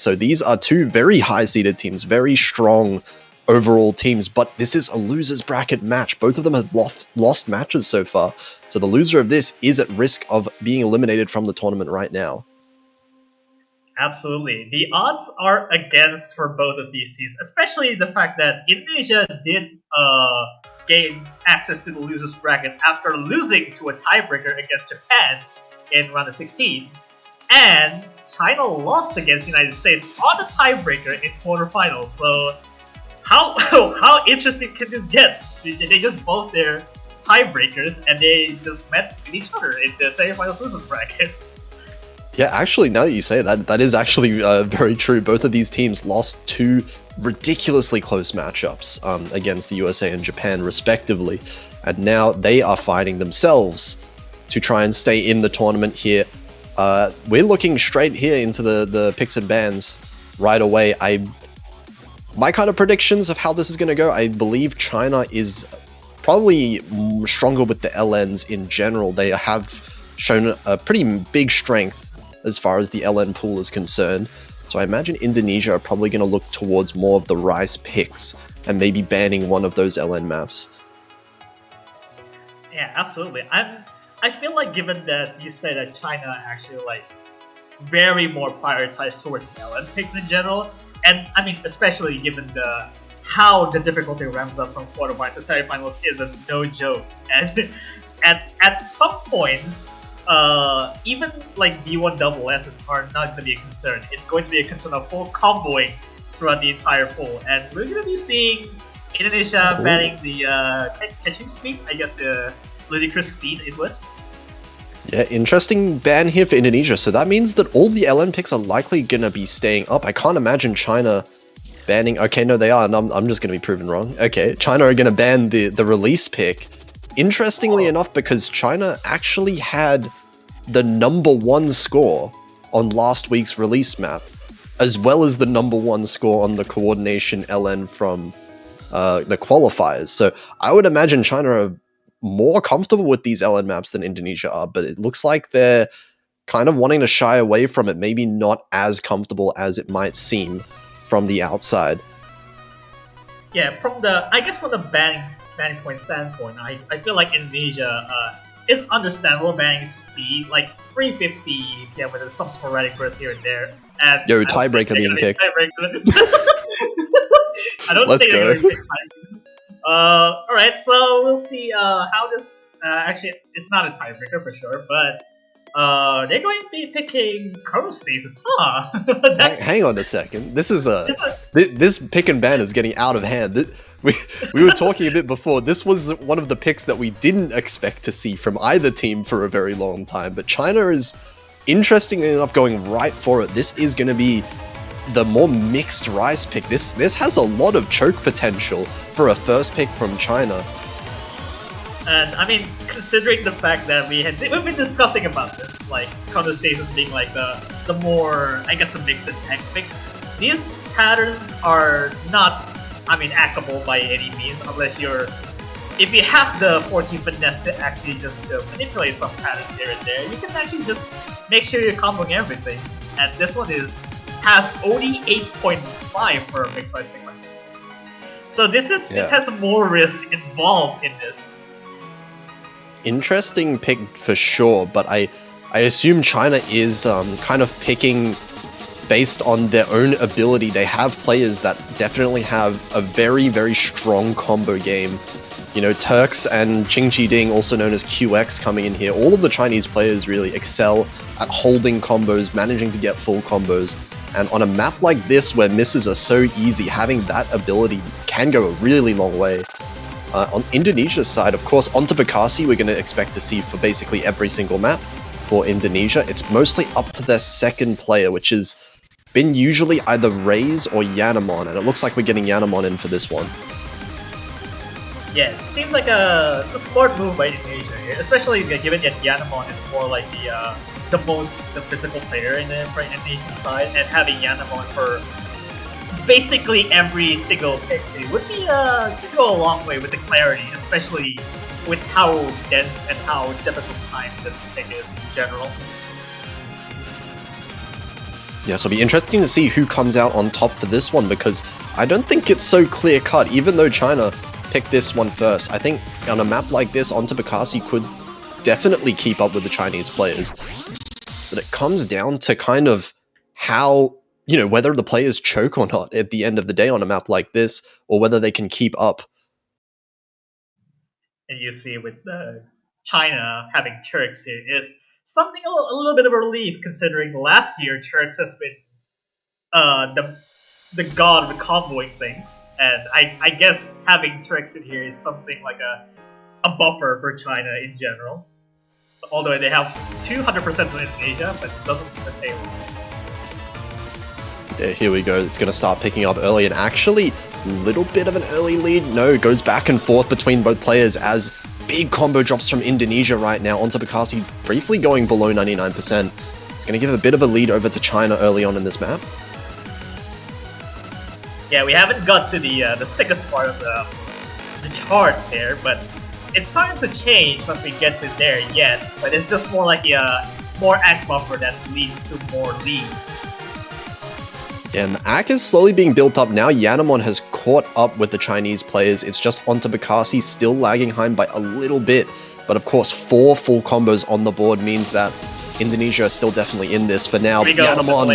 So these are two very high-seeded teams, very strong overall teams, but this is a loser's bracket match. Both of them have lost matches so far, so the loser of this is at risk of being eliminated from the tournament right now. Absolutely. The odds are against for both of these teams, especially the fact that Indonesia did gain access to the loser's bracket after losing to a tiebreaker against Japan in round of 16, and China lost against the United States on a tiebreaker in quarterfinals. So how interesting can this get? They just both their tiebreakers and they just met with each other in the semifinals losers bracket. Yeah, actually, now that you say that, that is actually very true. Both of these teams lost two ridiculously close matchups against the USA and Japan, respectively. And now they are fighting themselves to try and stay in the tournament here. We're looking straight here into the picks and bans right away. My kind of predictions of how this is going to go, I believe China is probably stronger with the LNs in general. They have shown a pretty big strength as far as the LN pool is concerned. So I imagine Indonesia are probably going to look towards more of the rice picks and maybe banning one of those LN maps. Yeah, absolutely. I feel like given that you say that China actually like very more prioritized towards LN picks in general, and I mean especially given how the difficulty ramps up from quarterfinals to semifinals is a no joke, and at some points. Even like D1 double S's are not going to be a concern. It's going to be a concern of full comboing throughout the entire pool, and we're going to be seeing Indonesia banning the catching speed. I guess the ludicrous speed it was. Yeah, interesting ban here for Indonesia. So that means that all the LN picks are likely going to be staying up. I can't imagine China banning. Okay, no, they are. And I'm just going to be proven wrong. Okay, China are going to ban the release pick. Interestingly enough, because China actually had the #1 score on last week's release map, as well as the #1 score on the coordination LN from the qualifiers. So I would imagine China are more comfortable with these LN maps than Indonesia are, but it looks like they're kind of wanting to shy away from it, maybe not as comfortable as it might seem from the outside. Yeah, from the banning point standpoint, I feel like Indonesia is understandable banning speed, like 350 PM with some sporadic bursts here and there. And Yo, tiebreaker being picked. I don't Let's think go. they're going to pick tiebreaker. Alright, so we'll see how this actually it's not a tiebreaker for sure, but they're going to be picking chronostasis. Hang on a second. This is this pick and ban is getting out of hand. We were talking a bit before. This was one of the picks that we didn't expect to see from either team for a very long time. But China is, interestingly enough, going right for it. This is going to be the more mixed rice pick. This has a lot of choke potential for a first pick from China. And I mean, considering the fact that we've been discussing about this, like chronostasis being like the more, I guess, the mixed attack pick, these patterns are not, I mean, actable by any means unless if you have the 14 finesse to actually just to manipulate some patterns here and there, you can actually just make sure you're comboing everything. And this one has only 8.5 for a mixed rice pick like this. So this has more risk involved in this. Interesting pick for sure, but I assume China is kind of picking based on their own ability. They have players that definitely have a very, very strong combo game. You know, Turks and Qing Chi Ding, also known as QX, coming in here. All of the Chinese players really excel at holding combos, managing to get full combos. And on a map like this, where misses are so easy, having that ability can go a really long way. On Indonesia's side, of course, onto Bekasi we're going to expect to see for basically every single map for Indonesia. It's mostly up to their second player, which has been usually either Raze or Yanamon, and it looks like we're getting Yanamon in for this one. Yeah, it seems like a smart move by Indonesia, especially given that Yanamon is more like the physical player in the Indonesian side, and having Yanamon for basically every single pixie would be could go a long way with the clarity, especially with how dense and how difficult time this pick is in general. Yeah, so it'll be interesting to see who comes out on top for this one, because I don't think it's so clear-cut, even though China picked this one first. I think on a map like this, onto Bekasi could definitely keep up with the Chinese players. But it comes down to kind of how, whether the players choke or not at the end of the day on a map like this, or whether they can keep up. And you see with China having Turks here is something a little bit of a relief, considering last year Turks has been the god of comboing things, and I guess having Turks in here is something like a buffer for China in general. Although they have 200% in Indonesia, but it doesn't seem to stay long. Yeah, here we go. It's going to start picking up early, and actually, little bit of an early lead. No, goes back and forth between both players as big combo drops from Indonesia right now onto Bekasi, briefly going below 99%. It's going to give a bit of a lead over to China early on in this map. Yeah, we haven't got to the sickest part of the chart there, but it's starting to change once we get to there yet. But it's just more like a more act buffer that leads to more lead. Yeah, and the ACK is slowly being built up now. Yanamon has caught up with the Chinese players. It's just onto Bekasi, still lagging behind by a little bit. But of course, 4 full combos on the board means that Indonesia is still definitely in this for now. Yanamon,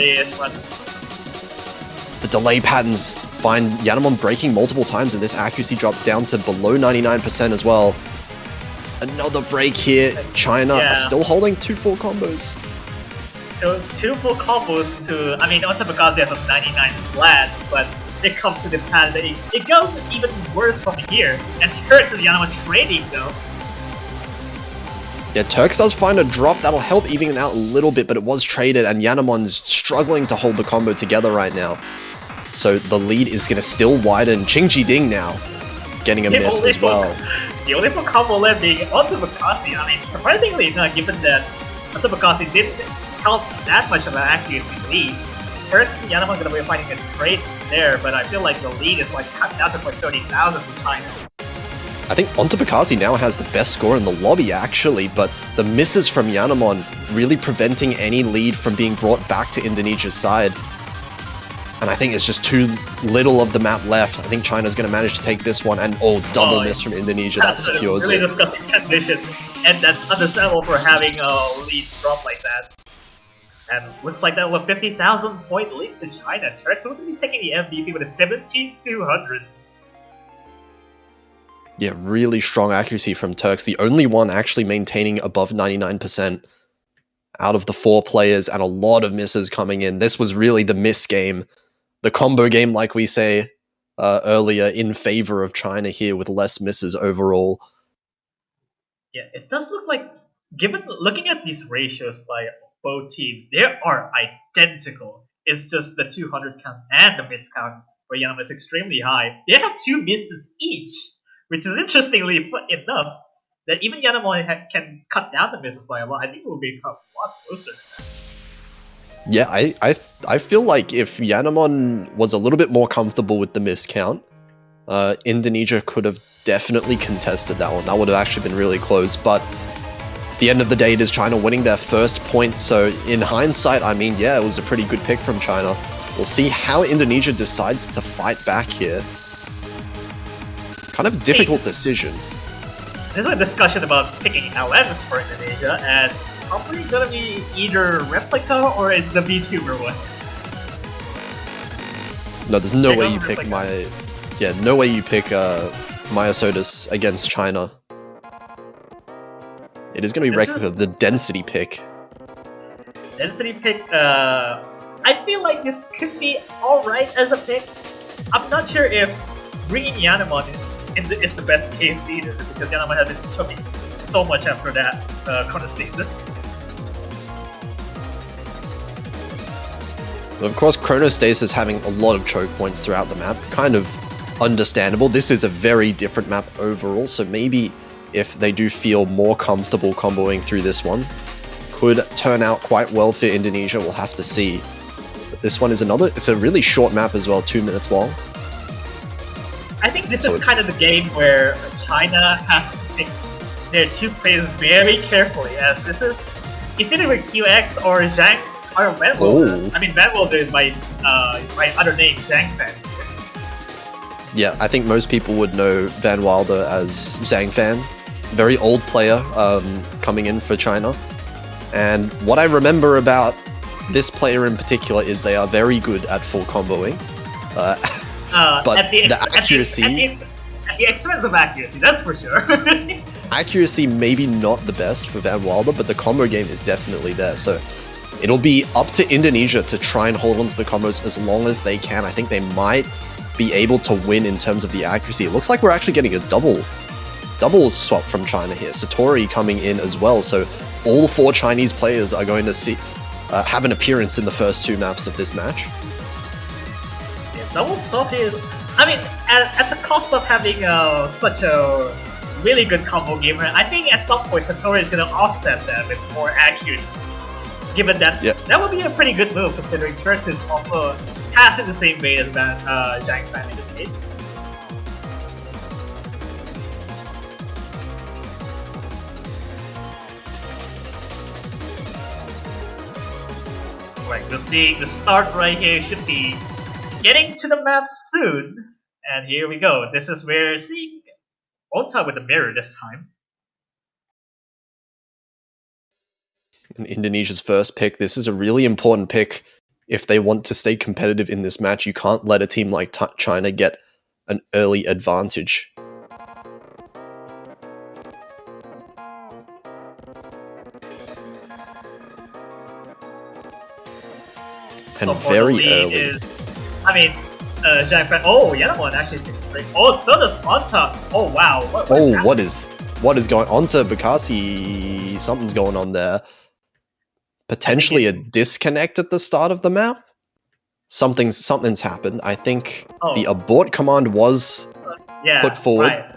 the delay patterns find Yanamon breaking multiple times, and this accuracy dropped down to below 99% as well. Another break here. China are still holding 2 full combos. So 2 full combos to, onto Bekasi has a 99 flat, but it comes to the pattern that it goes even worse from here. And Turks and Yanamon trading though. Yeah, Turks does find a drop that'll help even it out a little bit, but it was traded, and Yanamon's struggling to hold the combo together right now. So the lead is going to still widen. Ching Ding now getting a miss as well. The only full combo left being onto Bekasi. Surprisingly enough, given that onto Bekasi didn't count that much of an accuracy lead, Turks and Yanamon going to be finding a trade there, but I feel like the lead is like cut down to like 30,000 for China. I think onto Bekasi now has the best score in the lobby, actually, but the misses from Yanamon really preventing any lead from being brought back to Indonesia's side. And I think it's just too little of the map left. I think China's going to manage to take this one, and double miss from Indonesia. That secures really it. Disgusting condition, and that's understandable for having a lead drop like that. And looks like that was a 50,000 point lead to China. Turks will be taking the MVP with a 17,200s. Yeah, really strong accuracy from Turks. The only one actually maintaining above 99% out of the 4 players, and a lot of misses coming in. This was really the miss game. The combo game, like we say earlier, in favor of China here with less misses overall. Yeah, it does look like, looking at these ratios by both teams, they are identical. It's just the 200 count and the miss count for Yanamon is extremely high. They have 2 misses each, which is interestingly enough that even Yanamon can cut down the misses by a lot. I think it will become a lot closer to that. Yeah, I feel like if Yanamon was a little bit more comfortable with the miss count, Indonesia could have definitely contested that one. That would have actually been really close, but at the end of the day, it is China winning their first point, so in hindsight, yeah, it was a pretty good pick from China. We'll see how Indonesia decides to fight back here. Kind of difficult decision. There's a discussion about picking LMs for Indonesia, and probably gonna be either Replica or is the VTuber one. No, there's no way you pick no way you pick Maya Sodas against China. It is gonna be Replica, the density pick. Density pick, I feel like this could be alright as a pick. I'm not sure if bringing Yanamon is the best case either, because Yanamon has been choking so much after that chronostasis. Of course, chronostasis having a lot of choke points throughout the map, kind of understandable. This is a very different map overall, so maybe if they do feel more comfortable comboing through this one, could turn out quite well for Indonesia. We'll have to see. But this one is it's a really short map as well, 2 minutes long. I think this is kind of the game where China has to pick their 2 players very carefully, as this is, it's either with QX or Zhang Or Van Wilder. I mean, Van Wilder is my other name, Zhang Fan. Yeah, I think most people would know Van Wilder as Zhang Fan. Very old player coming in for China. And what I remember about this player in particular is they are very good at full comboing. But the accuracy... At the expense of accuracy, that's for sure. Accuracy maybe not the best for Van Wilder, but the combo game is definitely there. So it'll be up to Indonesia to try and hold onto the combos as long as they can. I think they might be able to win in terms of the accuracy. It looks like we're actually getting a double swap from China here. Satori coming in as well. So all 4 Chinese players are going to have an appearance in the first 2 maps of this match. Yeah, double swap is... I mean, at the cost of having such a really good combo gamer, I think at some point Satori is going to offset that with more accuracy. Given that that would be a pretty good move, considering Turks is also passing the same weight as Zhang Fan in this case. Like, the start right here should be getting to the map soon, and here we go. This is where we're seeing Onta with the mirror this time. And Indonesia's first pick. This is a really important pick if they want to stay competitive in this match. You can't let a team like China get an early advantage. And so very the early. Zhang Fan. Oh, Yanamon actually did great. Oh, so does Onta. Oh wow. What is going on to Bekasi? Something's going on there. Potentially a disconnect at the start of the map. Something's happened. I think the abort command was put forward. Right.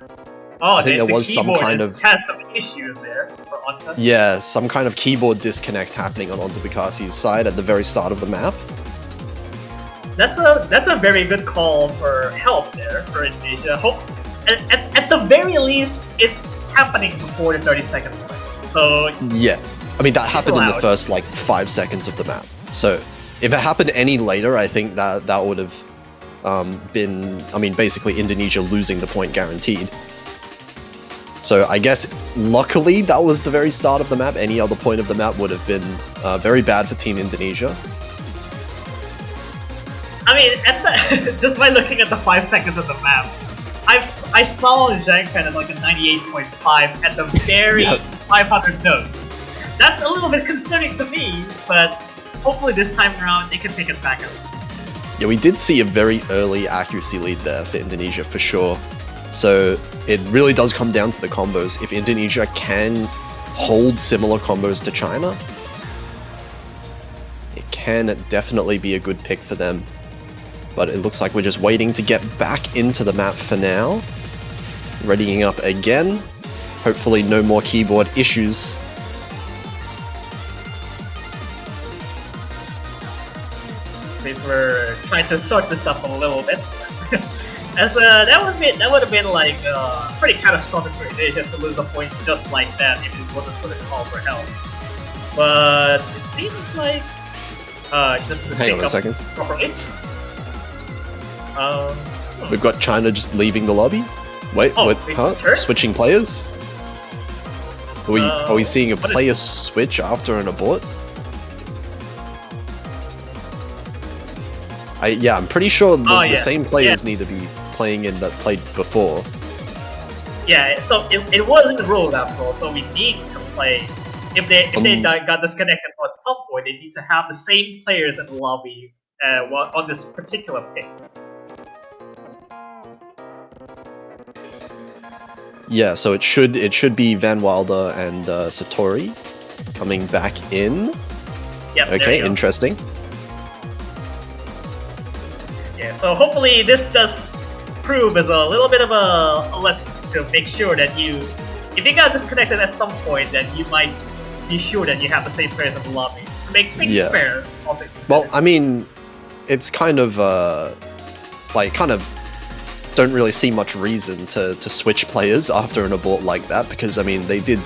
Oh, I think there was some kind of has some issues there for Onta. Yeah, some kind of keyboard disconnect happening on Onta Bekasi's side at the very start of the map. That's a very good call for help there for Indonesia. Hope at the very least it's happening before the 30-second point. So yeah, I mean that happened in the first like 5 seconds of the map. So if it happened any later, I think that would have been, I mean, basically Indonesia losing the point guaranteed. So I guess luckily that was the very start of the map. Any other point of the map would have been very bad for Team Indonesia. I mean, just by looking at the 5 seconds of the map, I saw Zhang Fan at like a 98.5 at the very 500 notes. That's a little bit concerning to me, but hopefully this time around they can pick it back up. Yeah, we did see a very early accuracy lead there for Indonesia for sure. So it really does come down to the combos. If Indonesia can hold similar combos to China, it can definitely be a good pick for them. But it looks like we're just waiting to get back into the map for now. Readying up again. Hopefully no more keyboard issues. At least we're trying to sort this up a little bit. As that would have been like pretty catastrophic for Indonesia to lose a point just like that if it wasn't for the call for help. But it seems like just to hang on a second. Properly. We've got China just leaving the lobby. Wait, switching players? Are we seeing a player switch after an abort? I'm pretty sure the same players need to be playing in that played before. Yeah, so it wasn't ruled after all, so we need to play. If they got disconnected at some point, they need to have the same players in the lobby on this particular pick. Yeah, so it should be Van Wilder and Satori coming back in. Yep, okay, interesting. Yeah, so hopefully this does prove as a little bit of a lesson to make sure that if you got disconnected at some point, then you might be sure that you have the same players in the lobby to make things fair. Well, I mean, it's kind of don't really see much reason to switch players after an abort like that, because I mean they did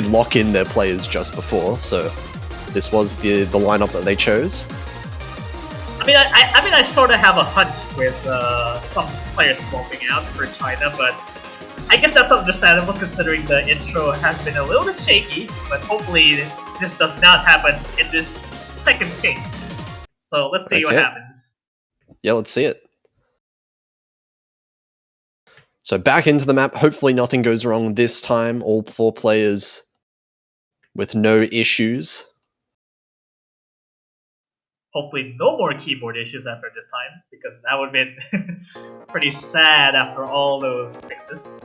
lock in their players just before, so this was the lineup that they chose. I mean, I sort of have a hunch with some players swapping out for China, but I guess that's understandable considering the intro has been a little bit shaky. But hopefully, this does not happen in this second take. So let's see what happens. Yeah, let's see it. So back into the map. Hopefully, nothing goes wrong this time. All 4 players with no issues. Hopefully no more keyboard issues after this time, because that would have been pretty sad after all those fixes.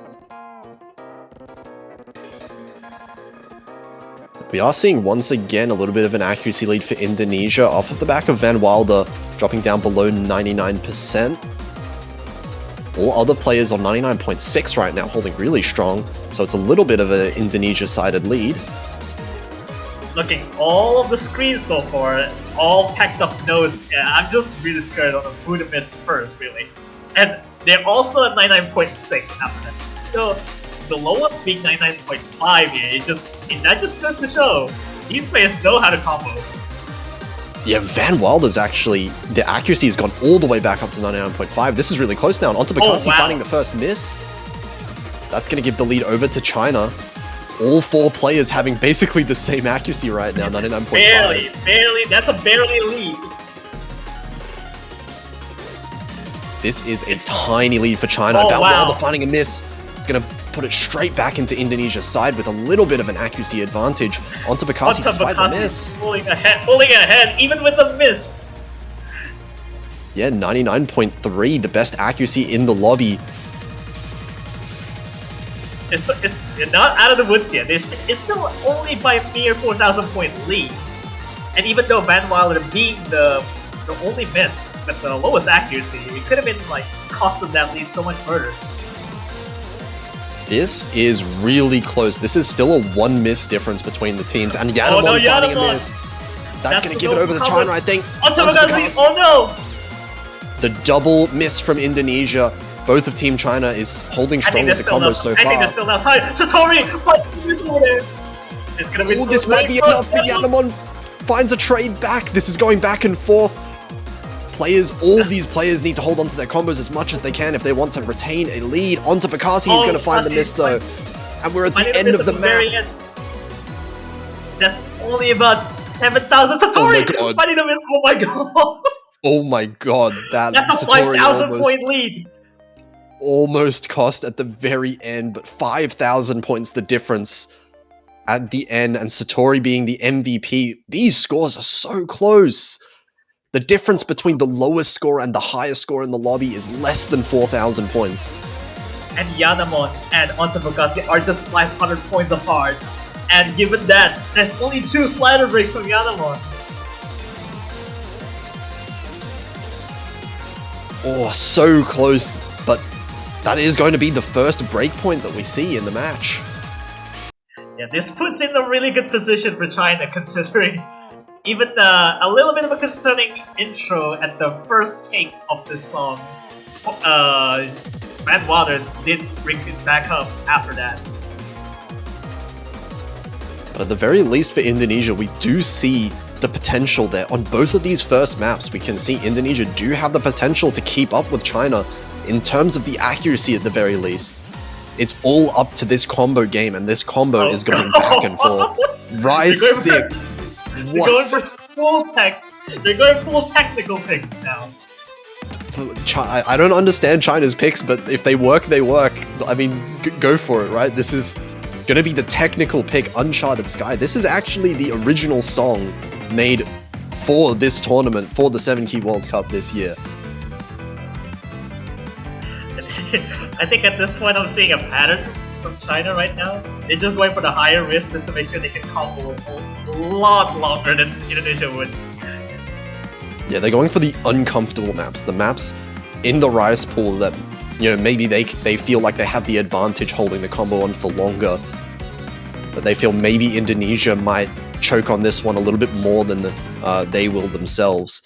We are seeing once again a little bit of an accuracy lead for Indonesia off of the back of Van Wilder dropping down below 99%. All other players on 99.6 right now, holding really strong, so it's a little bit of an Indonesia-sided lead. Looking all of the screens so far, all packed up nodes, and I'm just really scared on who to miss first, really. And they're also at 99.6 after that. So the lowest being 99.5 here, that just goes to show these players know how to combo. Yeah, Van Wilder's actually, the accuracy has gone all the way back up to 99.5. This is really close now, and onto Bakasi finding the first miss. That's going to give the lead over to China. All 4 players having basically the same accuracy right now, 99.5. Barely, that's a barely lead. This is a tiny lead for China. Van Wilder finding a miss. It's going to put it straight back into Indonesia's side with a little bit of an accuracy advantage. Onto Bakasi despite the miss. Pulling ahead, even with a miss. Yeah, 99.3, the best accuracy in the lobby. It's not out of the woods yet. It's still only by mere 4,000 point lead. And even though Van Wilder being the only miss with the lowest accuracy, it could have been like costing that lead so much further. This is really close. This is still a 1 miss difference between the teams. And Yanamon finding a miss. That's going to give it over to China, I think. Oh no! The double miss from Indonesia. Both of Team China is holding strong with the combos so far. I think there's still enough time. Satori! It's gonna be this might be enough for Yanamon. Finds a trade back. This is going back and forth. All these players need to hold on to their combos as much as they can if they want to retain a lead. Onto Bakasi, he's going to find the miss though. And we're at the end of the map. That's only about 7,000 Satori! Oh my god. Oh my god! Oh my god, that's a 5,000 point lead! Almost cost at the very end, but 5,000 points the difference at the end, and Satori being the MVP. These scores are so close. The difference between the lowest score and the highest score in the lobby is less than 4,000 points. And Yanamon and Onto Bakasi are just 500 points apart. And given that, there's only 2 slider breaks from Yanamon. Oh, so close, but that is going to be the first breakpoint that we see in the match. Yeah, this puts in a really good position for China, considering even a little bit of a concerning intro at the first take of this song. Van Wilder did bring it back up after that. But at the very least for Indonesia, we do see the potential there. On both of these first maps, we can see Indonesia do have the potential to keep up with China in terms of the accuracy at the very least. It's all up to this combo game, and this combo is going back and forth. Rise 6. They're going for full tech. They're going full technical picks now. I don't understand China's picks, but if they work, they work. I mean, go for it, right? This is going to be the technical pick, Uncharted Sky. This is actually the original song made for this tournament, for the 7-Key World Cup this year. I think at this point I'm seeing a pattern from China right now. They're just going for the higher risk just to make sure they can combo a lot longer than Indonesia would. Yeah, they're going for the uncomfortable maps. The maps in the Rice pool that, you know, maybe they feel like they have the advantage holding the combo on for longer. But they feel maybe Indonesia might choke on this one a little bit more than they will themselves.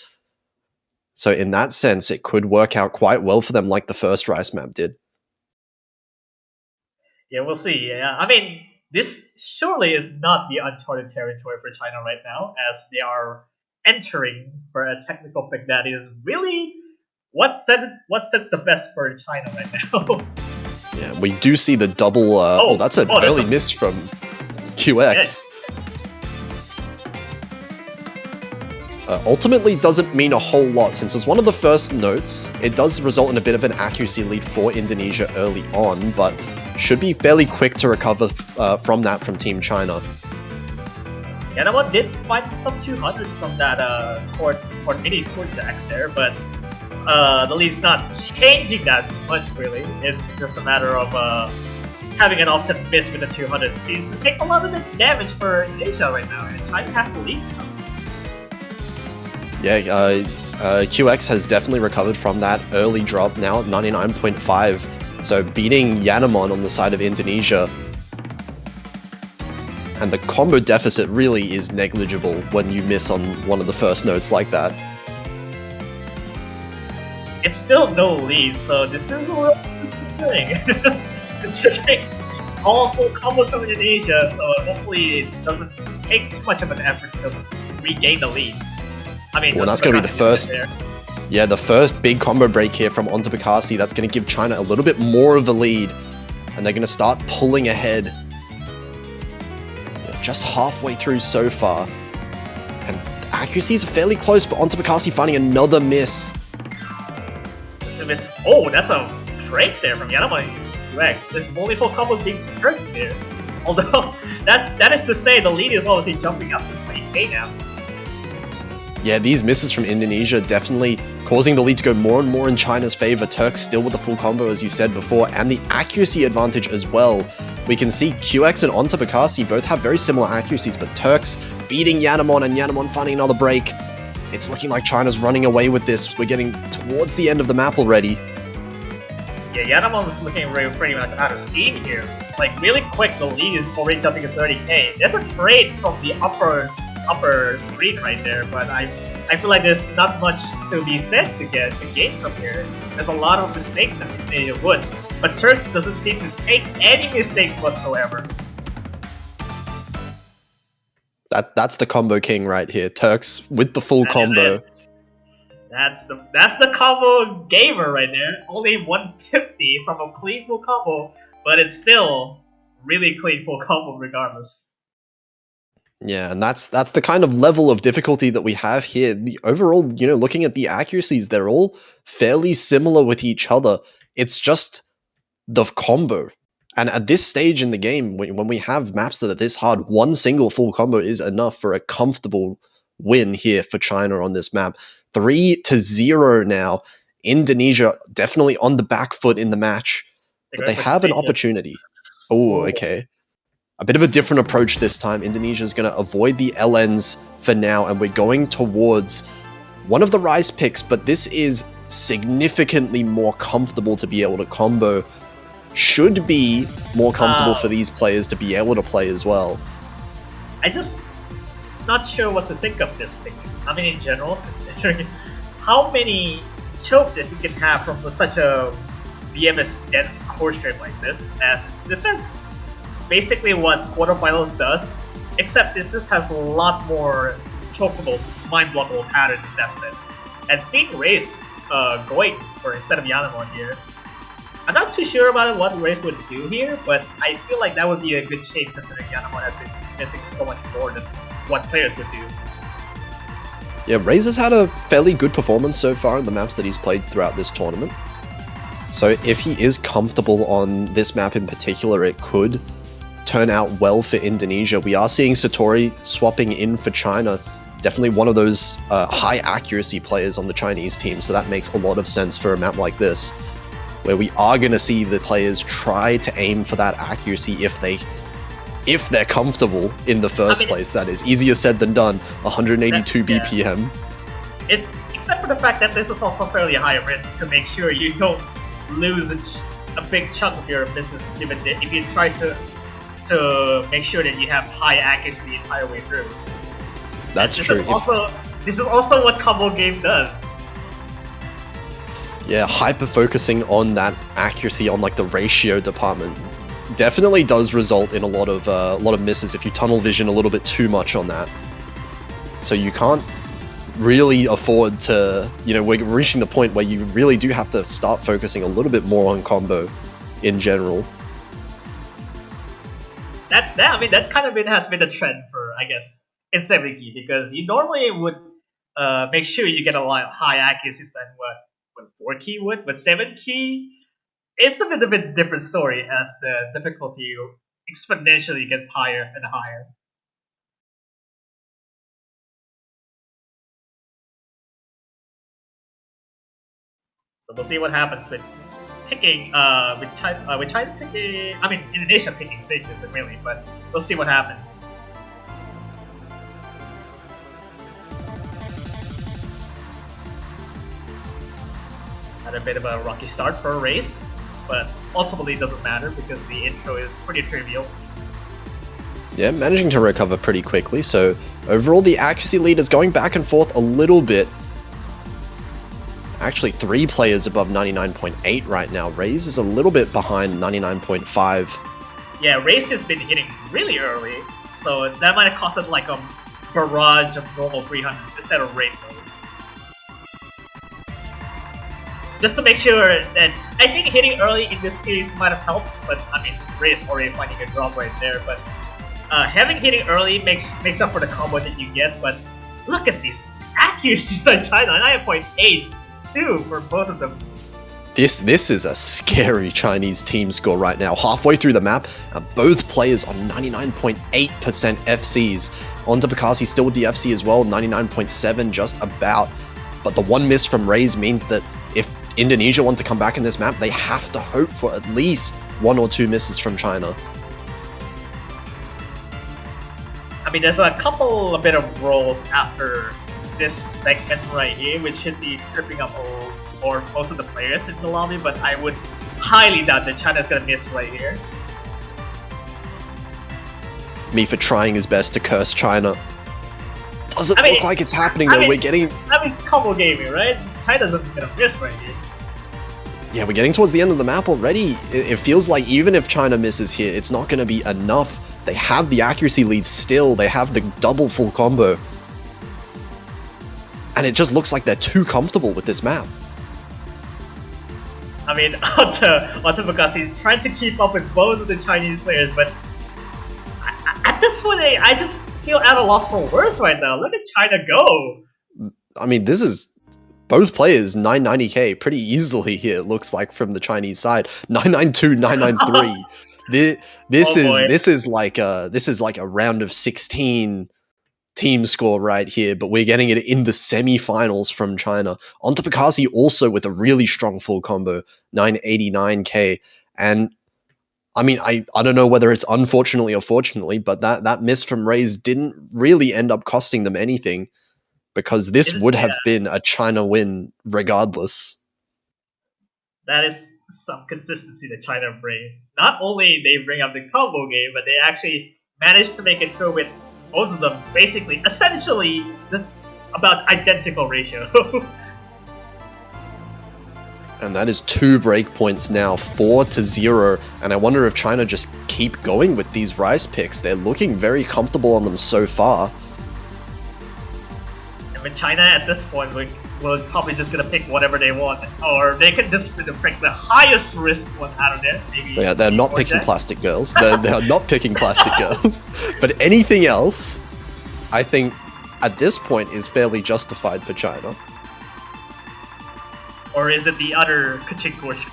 So in that sense, it could work out quite well for them like the first Rice map did. Yeah, we'll see. Yeah, I mean, this surely is not the uncharted territory for China right now, as they are entering for a technical pick that is really what sets the best for China right now. Yeah, we do see the double. That's an early miss from QX. Ultimately doesn't mean a whole lot since it's one of the first notes. It does result in a bit of an accuracy lead for Indonesia early on, but should be fairly quick to recover from that from Team China. Yanamon did find some 200s from that mini court jacks there, but the lead's not changing that much really. It's just a matter of having an offset miss with the 200 seems to take a lot of the damage for Indonesia right now, and China has the lead now. Yeah, QX has definitely recovered from that early drop now at 99.5. So beating Yanamon on the side of Indonesia. And the combo deficit really is negligible when you miss on one of the first notes like that. It's still no lead, so this is a little disappointing. Considering all full combos from Indonesia, so hopefully it doesn't take too much of an effort to regain the lead. I mean, well, that's going to be the first. Yeah, the first big combo break here from Onto Bakassi. That's going to give China a little bit more of a lead, and they're going to start pulling ahead. Just halfway through so far, and the accuracies are fairly close. But Onto Bakassi finding another miss. Oh, that's a break there from Yanamon QX. There's only 4 combos being turns here. Although that is to say, the lead is obviously jumping up to 20k now. Yeah, these misses from Indonesia definitely causing the lead to go more and more in China's favor. Turks still with the full combo, as you said before, and the accuracy advantage as well. We can see QX and Onto Bakassi both have very similar accuracies, but Turks beating Yanamon and Yanamon finding another break. It's looking like China's running away with this. We're getting towards the end of the map already. Yeah, Yanamon's looking pretty much out of steam here. Like, really quick, the lead is already jumping to 30k. There's a trade from the upper screen right there, but I feel like there's not much to be said to gain from here. There's a lot of mistakes that they would, but Turks doesn't seem to take any mistakes whatsoever. That's the combo king right here. Turks with the full combo. That's the combo gamer right there. Only 150 from a clean full combo, but it's still really clean full combo regardless. Yeah, and that's the kind of level of difficulty that we have here. The overall, looking at the accuracies, they're all fairly similar with each other. It's just the combo. And at this stage in the game, when we have maps that are this hard, one single full combo is enough for a comfortable win here for China on this map. 3-0 now. Indonesia definitely on the back foot in the match, but they have an opportunity. Oh, okay. A bit of a different approach this time. Indonesia's going to avoid the LNs for now, and we're going towards one of the Rise picks, but this is significantly more comfortable to be able to combo. Should be more comfortable for these players to be able to play as well. I just not sure what to think of this pick. I mean, in general, considering how many chokes that you can have from such a BMS dense core strip like this, as this is basically what quarterfinals does, except this just has a lot more chokeable, mind-blockable patterns in that sense. And seeing Race going for instead of Yanamon here, I'm not too sure about what Race would do here, but I feel like that would be a good change considering Yanamon has been missing so much more than what players would do. Yeah, Raze has had a fairly good performance so far in the maps that he's played throughout this tournament. So if he is comfortable on this map in particular, it could turn out well for Indonesia. We are seeing Satori swapping in for China. Definitely one of those high accuracy players on the Chinese team, so that makes a lot of sense for a map like this, where we are going to see the players try to aim for that accuracy if they're comfortable in the first place. That is easier said than done. 182 BPM. Except for the fact that this is also fairly high risk to make sure you don't lose a big chunk of your business, given that if you try to make sure that you have high accuracy the entire way through. That's true. This is also what combo game does. Yeah, hyper focusing on that accuracy on like the ratio department definitely does result in a lot of misses if you tunnel vision a little bit too much on that. So you can't really afford to, we're reaching the point where you really do have to start focusing a little bit more on combo in general. That kind of has been a trend for, I guess, in 7 key, because you normally would make sure you get a lot of high accuracies than what 4 key would, but 7 key, it's a bit of a different story as the difficulty exponentially gets higher and higher. So we'll see what happens with picking, with China picking, Indonesia picking stages really, but we'll see what happens. Had a bit of a rocky start for a race, but ultimately it doesn't matter because the intro is pretty trivial. Yeah, managing to recover pretty quickly, so overall the accuracy lead is going back and forth a little bit. Actually, 3 players above 99.8 right now. Raze is a little bit behind 99.5. Yeah, Raze has been hitting really early, so that might have costed like a barrage of normal 300 instead of rainbow. Just to make sure that, I think hitting early in this case might have helped, but Raze already finding a drop right there, but having hitting early makes up for the combo that you get, but look at these accuracies on China, 9.8. For both of them. This is a scary Chinese team score right now. Halfway through the map, both players on 99.8% FCs. Onto Bakasi still with the FC as well, 99.7 just about. But the one miss from Raze means that if Indonesia want to come back in this map, they have to hope for at least 1 or 2 misses from China. There's a bit of rolls after this segment right here, which should be tripping up or most of the players in the lobby, but I would highly doubt that China's gonna miss right here. Mifa trying his best to curse China. Doesn't look like it's happening though. We're getting... it's combo gaming, right? China's gonna miss right here. Yeah, we're getting towards the end of the map already. It feels like even if China misses here, it's not gonna be enough. They have the accuracy lead still. They have the double full combo. And it just looks like they're too comfortable with this map. Onto Bakasi trying to keep up with both of the Chinese players, but at this point, I just feel at a loss for words right now. Look at China go! This is both players 990k pretty easily here, it looks like, from the Chinese side. 992, 993. This is like a round of 16 team score right here, but we're getting it in the semifinals from China. Onto Bakasi also with a really strong full combo, 989k. And I don't know whether it's unfortunately or fortunately, but that miss from Raze didn't really end up costing them anything, because this would have been a China win regardless. That is some consistency that China bring. Not only they bring up the combo game, but they actually managed to make it through with both of them basically, essentially, this about identical ratio. And that is 2 breakpoints now, 4-0. And I wonder if China just keep going with these Rice picks. They're looking very comfortable on them so far. China at this point will probably just gonna pick whatever they want, or they can just pick the highest risk one out of there. Maybe. Yeah, they're not picking plastic girls. They're not picking plastic girls. But anything else, I think, at this point, is fairly justified for China. Or is it the other Kaching course?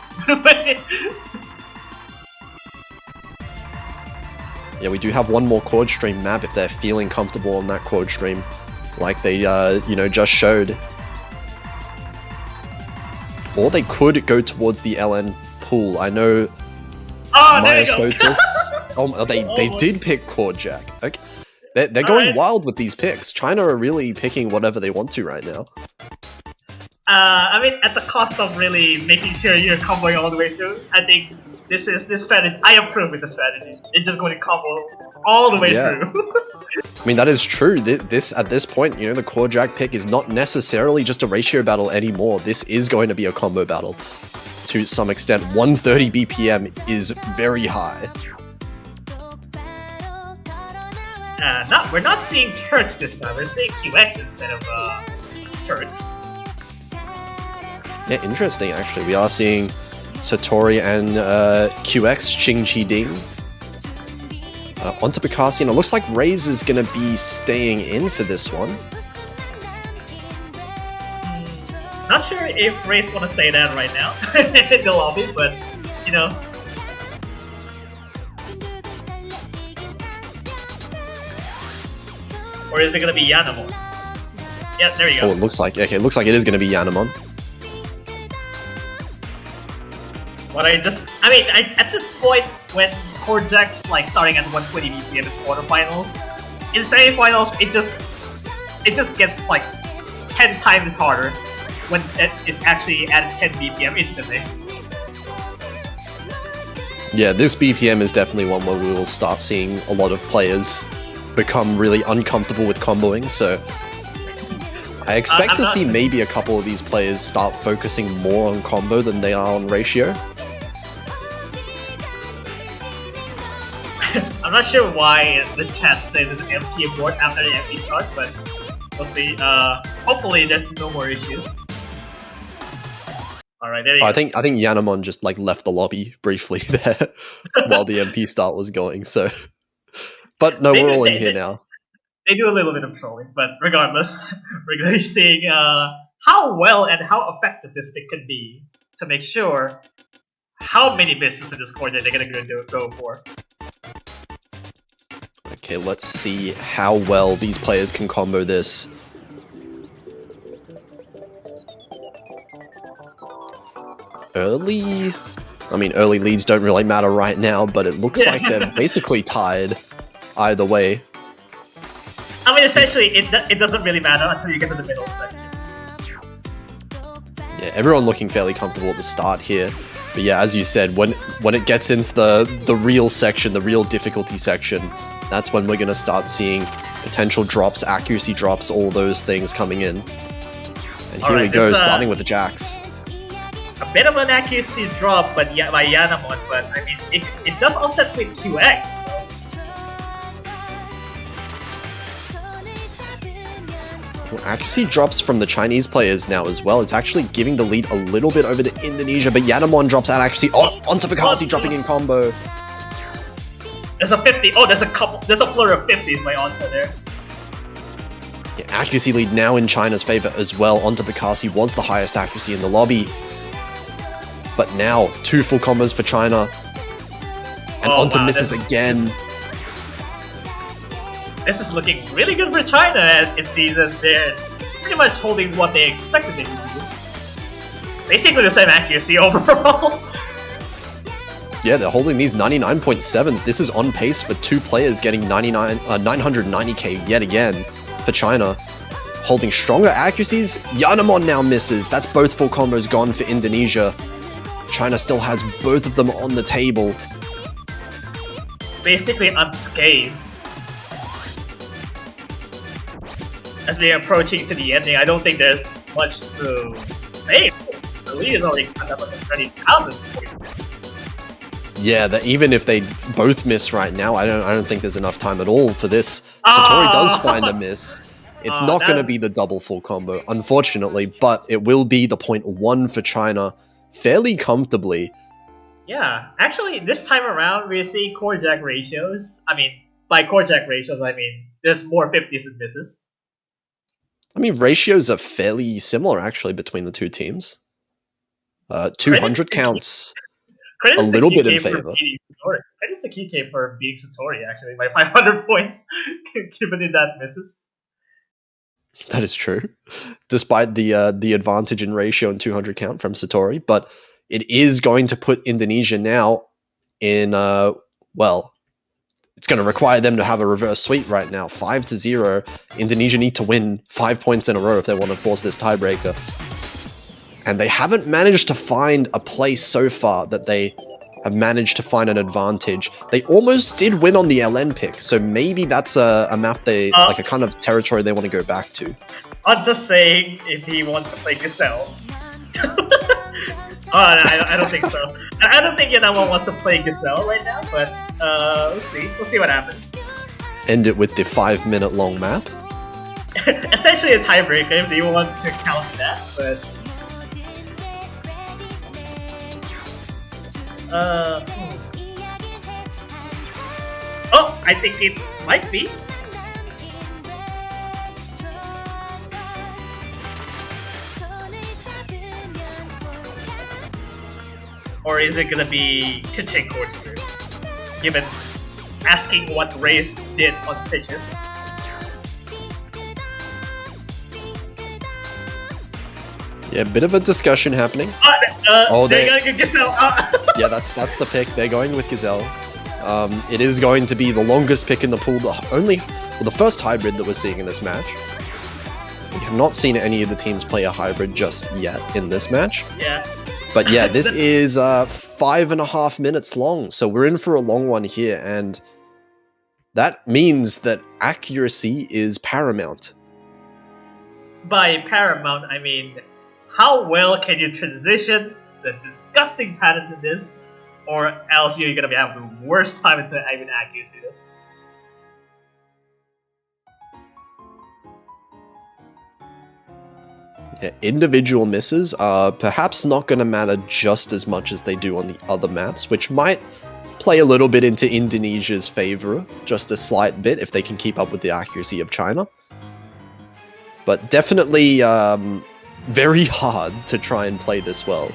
Yeah, we do have one more quad stream map if they're feeling comfortable on that quad stream, like they, just showed. Or they could go towards the LN pool. I know. Oh, there you go. They did pick quad jack. Okay, they're going wild with these picks. China are really picking whatever they want to right now. At the cost of really making sure you're comboing all the way through, I think this strategy, I approve with the strategy. It's just going to combo all the way through. That is true. This at this point, the core jack pick is not necessarily just a ratio battle anymore. This is going to be a combo battle. to some extent. 130 BPM is very high. We're not seeing Turks this time. We're seeing QX instead of Turks. Yeah, interesting actually. We are seeing Satori and QX Ching Chi Ding. Onto Picasso, and it looks like Raze is going to be staying in for this one. Not sure if Raze want to say that right now in the lobby, but you know. Or is it going to be Yanamon? Yeah, there you go. Oh, it looks like it is going to be Yanamon. But at this point, when Korjak's like starting at 120 BPM in quarterfinals, in semifinals it just gets like 10 times harder when it's actually at 10 BPM into the mix. Yeah, this BPM is definitely one where we will start seeing a lot of players become really uncomfortable with comboing, so I expect to see maybe a couple of these players start focusing more on combo than they are on ratio. I'm not sure why the chat says it's empty board after the empty start, but we'll see. Hopefully there's no more issues. Alright, there you go. I think Yanamon just like left the lobby briefly there while the MP start was going, so... But no, we're all in here now. They do a little bit of trolling, but regardless, we're going to be seeing how well and how effective this pick can be to make sure how many misses in this corner they're going to go for. Okay, let's see how well these players can combo this. Early leads don't really matter right now, but it looks like they're basically tied either way. I mean, essentially, it doesn't really matter until you get to the middle section. Yeah, everyone looking fairly comfortable at the start here. But yeah, as you said, when it gets into the real section, the real difficulty section, that's when we're going to start seeing potential drops, accuracy drops, all those things coming in. And here we go, starting with the jacks. A bit of an accuracy drop, but yeah, by Yanamon, but I mean, it does offset with QX. Well, accuracy drops from the Chinese players now as well. It's actually giving the lead a little bit over to Indonesia, but Yanamon drops out accuracy. Oh, onto Picasso dropping in combo. There's a 50. Oh, there's a flurry of 50s by Onta there. Yeah, accuracy lead now in China's favor as well. Onto Picasso was the highest accuracy in the lobby. But now, 2 full combos for China. And Onta misses again. This is looking really good for China, as it seems as they're pretty much holding what they expected them to do. Basically the same accuracy overall. Yeah, they're holding these 99.7s. This is on pace for 2 players getting 990k yet again for China. Holding stronger accuracies. Yanamon now misses. That's both full combos gone for Indonesia. China still has both of them on the table. Basically unscathed. As we are approaching to the ending, I don't think there's much to say. The lead is already cut up at 30,000. Yeah, that even if they both miss right now, I don't think there's enough time at all for this. Satori does find a miss. It's not going to be the double full combo, unfortunately, but it will be the point 1 for China fairly comfortably. Yeah, actually, this time around, we're seeing core jack ratios. I mean, by core jack ratios, I mean, there's more 50s than misses. I mean, ratios are fairly similar, actually, between the two teams. 200 counts a little bit in favor. Credits to Kike for beating Satori, actually, by 500 points, given it that misses. That is true, despite the advantage in ratio and 200 count from Satori. But it is going to put Indonesia now in, well, it's going to require them to have a reverse sweep right now. 5-0. Indonesia need to win 5 points in a row if they want to force this tiebreaker. And they haven't managed to find a place so far that they have managed to find an advantage. They almost did win on the LN pick, so maybe that's a map they, like a kind of territory they want to go back to. I'm just saying if he wants to play Gazelle. Oh, no, I don't think so. I don't think anyone wants to play Gazelle right now, but we'll see. We'll see what happens. End it with the 5-minute long map. Essentially, it's tiebreaker if you want to count that, but oh, I think it might be. Or is it gonna be kitchen corkscrew? Given asking what race did on Sitges. Yeah, bit of a discussion happening. They're gonna go Gazelle. Yeah, that's the pick. They're going with Gazelle. It is going to be the longest pick in the pool. The first hybrid that we're seeing in this match. We have not seen any of the teams play a hybrid just yet in this match. Yeah. But yeah, this is 5.5 minutes long, so we're in for a long one here, and that means that accuracy is paramount. By paramount, I mean, how well can you transition the disgusting patterns in this, or else you're gonna be having the worst time into even accuracy this. Yeah, individual misses are perhaps not going to matter just as much as they do on the other maps, which might play a little bit into Indonesia's favor, just a slight bit, if they can keep up with the accuracy of China. But definitely very hard to try and play this well.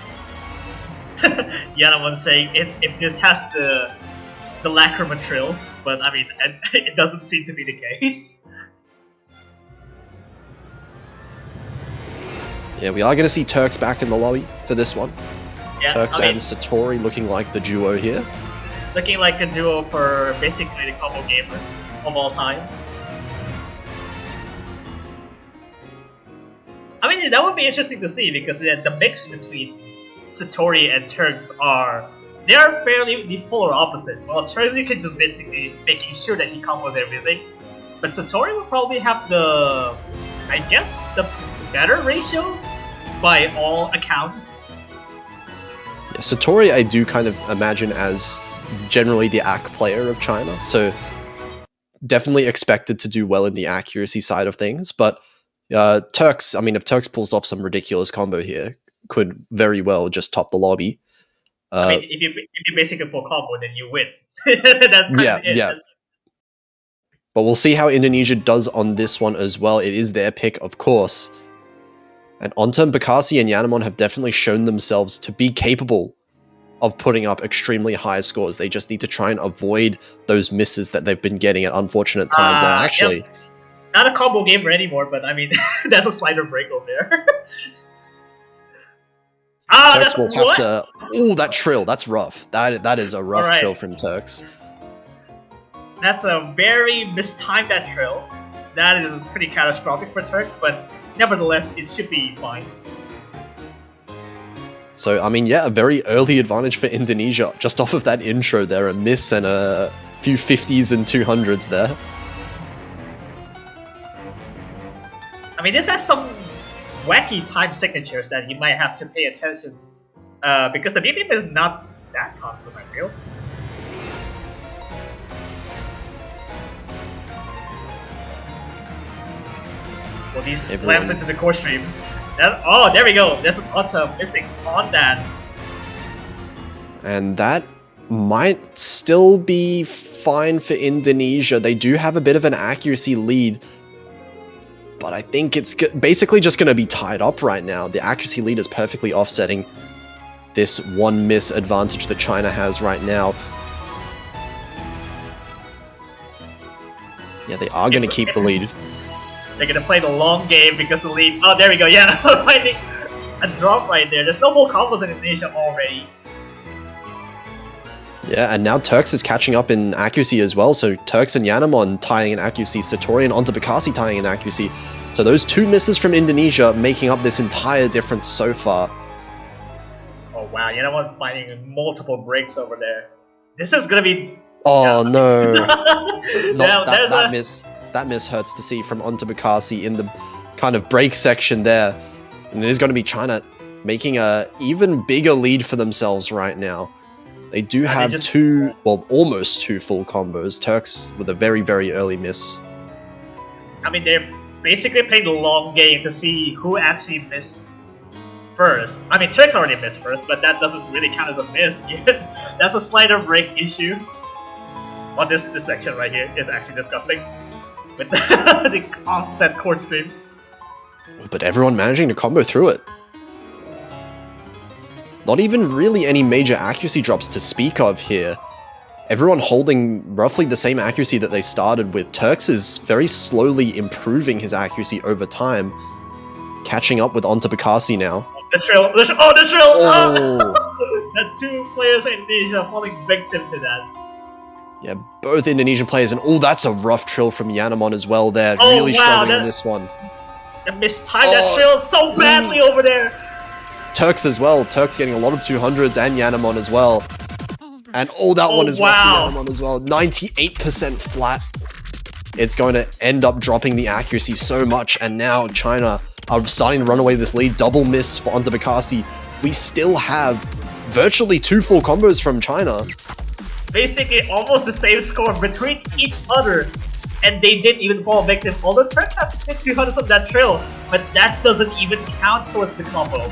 Yanamon's saying if this has the lacrima trills, but I mean, it doesn't seem to be the case. Yeah, we are going to see Turks back in the lobby for this one. Yeah, Turks and Satori looking like the duo here. Looking like a duo for basically the combo gamer of all time. I mean, that would be interesting to see because the mix between Satori and Turks they are fairly the polar opposite. Well, Turks can just basically making sure that he combos everything, but Satori will probably have the better ratio by all accounts. Yeah, Satori I do kind of imagine as generally the AC player of China, so definitely expected to do well in the accuracy side of things, but Turks, I mean, if Turks pulls off some ridiculous combo here, could very well just top the lobby. I mean, if you basically pull combo, then you win. That's kind of it. Yeah. But we'll see how Indonesia does on this one as well. It is their pick, of course. And Onta, Bakassi, and Yanamon have definitely shown themselves to be capable of putting up extremely high scores. They just need to try and avoid those misses that they've been getting at unfortunate times. And actually... Yep. Not a combo gamer anymore, but I mean, that's a slider break over there. Turks will have to... Ooh, that trill, that's rough. That is a rough trill from Turks. That's a very mistimed that trill. That is pretty catastrophic for Turks, but nevertheless, it should be fine. So, I mean, yeah, a very early advantage for Indonesia. Just off of that intro there, a miss and a few 50s and 200s there. I mean, this has some wacky time signatures that you might have to pay attention because the BPM is not that constant, I feel. Well, these slams into the core streams. Oh, there we go. There's an Onta missing on that. And that might still be fine for Indonesia. They do have a bit of an accuracy lead, but I think it's basically just going to be tied up right now. The accuracy lead is perfectly offsetting this one miss advantage that China has right now. Yeah, they are going to keep the lead. They're going to play the long game because the lead... Oh, there we go. Yeah, finding a drop right there. There's no more combos in Indonesia already. Yeah, and now Turks is catching up in accuracy as well. So Turks and Yanamon tying in accuracy, Satori and Onta Bakassi tying in accuracy. So those two misses from Indonesia making up this entire difference so far. Oh wow, Yanamon finding multiple breaks over there. This is gonna be... Oh no. miss. That miss hurts to see from Onta Bakassi in the kind of break section there. And it is going to be China making a even bigger lead for themselves right now. They do have almost two full combos. Turks with a very, very early miss. I mean, they're basically playing the long game to see who actually missed first. I mean, Turks already missed first, but that doesn't really count as a miss. That's a slider break issue. On this section right here is actually disgusting. With the offset core streams. But everyone managing to combo through it. Not even really any major accuracy drops to speak of here. Everyone holding roughly the same accuracy that they started with. Turks is very slowly improving his accuracy over time. Catching up with onto Bakasi now. The Trill! The Trill! Oh. The two players in Indonesia falling victim to that. Yeah, both Indonesian players, and that's a rough Trill from Yanamon as well there. Oh, really struggling in this one. Mistimed that Trill so badly over there. Turks as well. Turks getting a lot of 200s and Yanamon as well. And that one is rough for Yanamon as well. 98% flat. It's going to end up dropping the accuracy so much, and now China are starting to run away with this lead. Double miss for onto Bakasi. We still have virtually two full combos from China. Basically almost the same score between each other, and they didn't even fall victim. Although Turks has 200s on that Trill, but that doesn't even count towards the combo.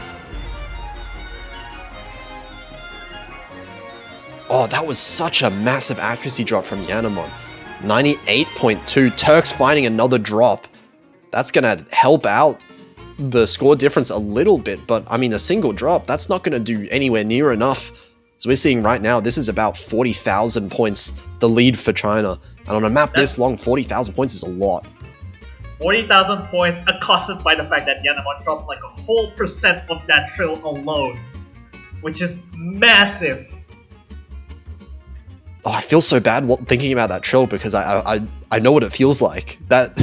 Oh, that was such a massive accuracy drop from Yanamon. 98.2. Turks finding another drop. That's going to help out the score difference a little bit, but I mean, a single drop, that's not going to do anywhere near enough. So we're seeing right now, this is about 40,000 points, the lead for China. And on a map this long, 40,000 points is a lot. 40,000 points accosted by the fact that Yanamon dropped like a whole percent of that Trill alone, which is massive. Oh, I feel so bad thinking about that Trill because I know what it feels like. That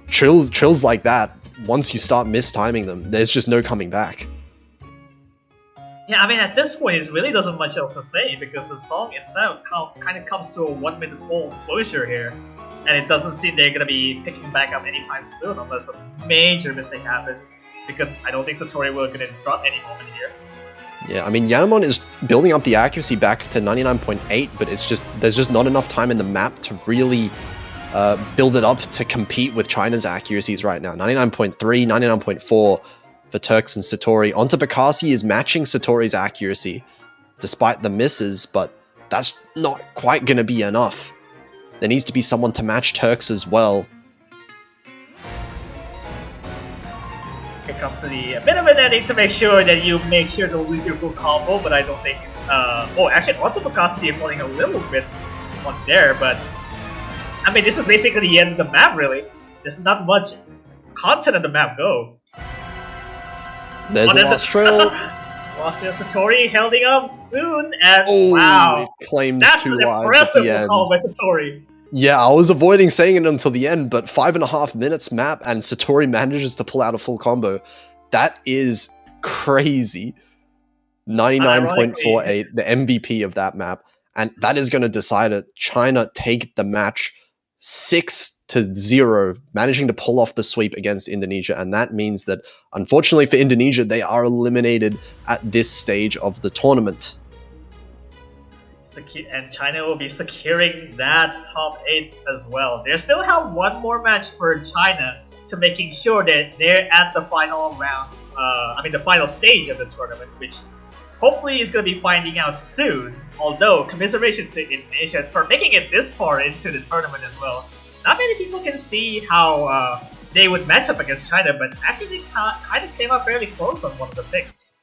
trills like that, once you start mistiming them, there's just no coming back. Yeah, I mean, at this point, it really doesn't much else to say because the song itself kind of comes to a 1 minute full closure here, and it doesn't seem they're gonna be picking back up anytime soon unless a major mistake happens. Because I don't think Satori will gonna drop any moment here. Yeah, I mean, Yanamon is building up the accuracy back to 99.8, but there's just not enough time in the map to really build it up to compete with China's accuracies right now. 99.3, 99.4 for Turks and Satori. Onto Bakasi is matching Satori's accuracy, despite the misses, but that's not quite going to be enough. There needs to be someone to match Turks as well. It comes to a bit of an ending to make sure that you make sure to lose your full combo, but I don't think... actually, onto Bakasi is falling a little bit on there, but... I mean, this is basically the end of the map, really. There's not much content on the map, go. There's a lost Trill. Lost Trill Satori holding up soon, and wow. It claims that's 2 an lives at the end. Call by Satori. Yeah, I was avoiding saying it until the end, but 5.5 minutes map and Satori manages to pull out a full combo. That is crazy. 99.48, the MVP of that map. And that is going to decide it. China take the match 6-0, managing to pull off the sweep against Indonesia. And that means that, unfortunately for Indonesia, they are eliminated at this stage of the tournament. And China will be securing that top 8 as well. They still have one more match for China to making sure that they're at the final round, the final stage of the tournament, which hopefully is going to be finding out soon. Although, commiserations to Indonesia for making it this far into the tournament as well. Not many people can see how they would match up against China, but actually they kind of came up fairly close on one of the picks.